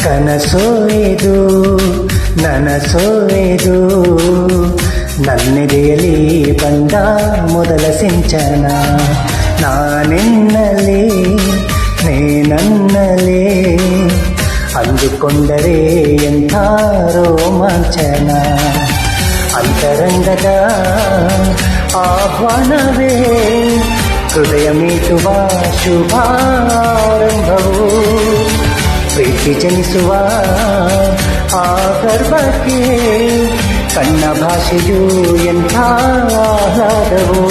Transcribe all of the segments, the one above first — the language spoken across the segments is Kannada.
ಕನಸೋ ಇದು ನನಸೋ ಇದು ನನ್ನೆದೆಯಲ್ಲಿ ಬಂದ ಮೊದಲ ಸಿಂಚನ ನಾನೆನ್ನಲೇ ನೀನನ್ನಲೇ ಅಂದುಕೊಂಡರೆ ಎಂಥ ರೋಮಾಂಚನ ಅಂತರಂಗದ ಆಹ್ವಾನವೇ ಹೃದಯ ಮೀಟುವ ಶುಭಾರಂಭವು ಪ್ರೀತಿ ಜನಿಸುವ ಆ ಗರ್ಭಕ್ಕೆ ಕಣ್ಣ ಭಾಷೆಯು ಎಂಥ ಆಹ್ಲಾದವು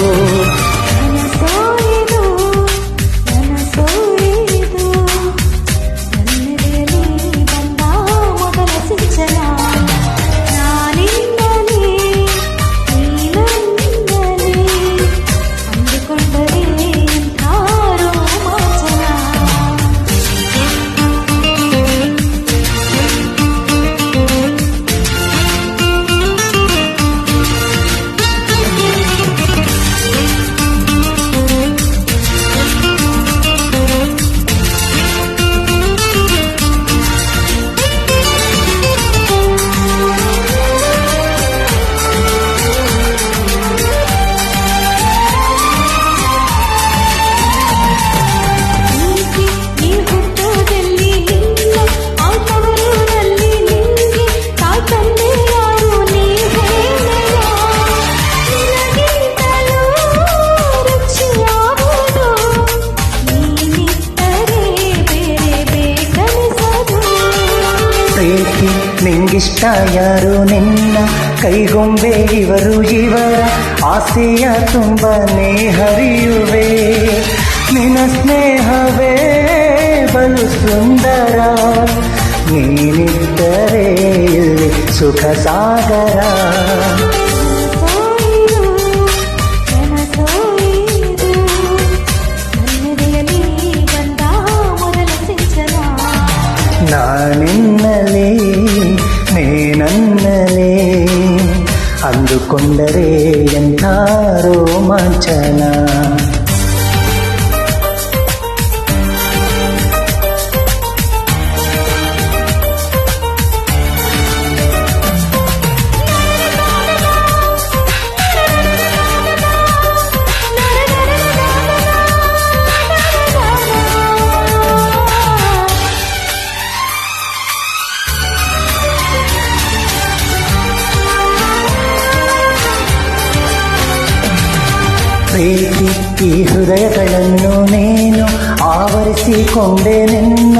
ನಿಂಗಿಷ್ಟ ಯಾರು ನಿನ್ನ ಕೈಗೊಂಬೆ ಇವರು ಇವರ ಆಸೆಯ ತುಂಬನೇ ಹರಿಯುವೆ ನಿನ್ನ ಸ್ನೇಹವೇ ಬಲು ಸುಂದರ ನೀನಿದ್ದರೆ ಇಲ್ಲಿ ಸುಖ ಸಾಗರ ನಾನೆನ್ನಲೇ ನೀನನ್ನಲೇ ಅಂದುಕೊಂಡರೆ ಎಂಥ ರೋಮಾಂಚನ ಪ್ರೀತಿ ಈ ಹೃದಯಗಳನ್ನು ನೀನು ಆವರಿಸಿಕೊಂಡೆ ನಿನ್ನ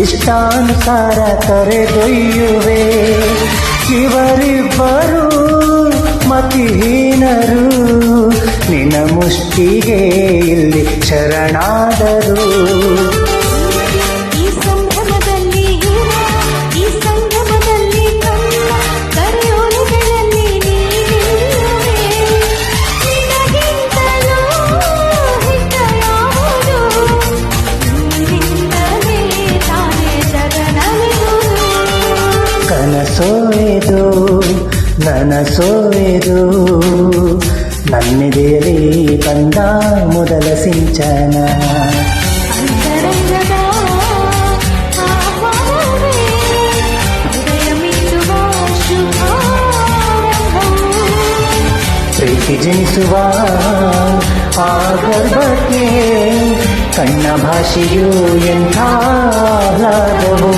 ಇಷ್ಟಾನುಸಾರ ಕರೆದೊಯ್ಯುವೆ ಇವರಿಬ್ಬರು ಮತಿಹೀನರು ನಿನ್ನ ಮುಷ್ಟಿಗೆ ಇಲ್ಲಿ ಶರಣಾದರು ಕನಸೋ ಇದು ನನಸೋ ಇದು ನನ್ನೆದೆಯಲ್ಲಿ ಬಂದ ಮೊದಲ ಸಿಂಚನ ಪ್ರೀತಿ ಜನಿಸುವ ಆ ಗರ್ಭಕ್ಕೆ ಕಣ್ಣ ಭಾಷೆಯು ಎಂಥ ಆಹ್ಲಾದವು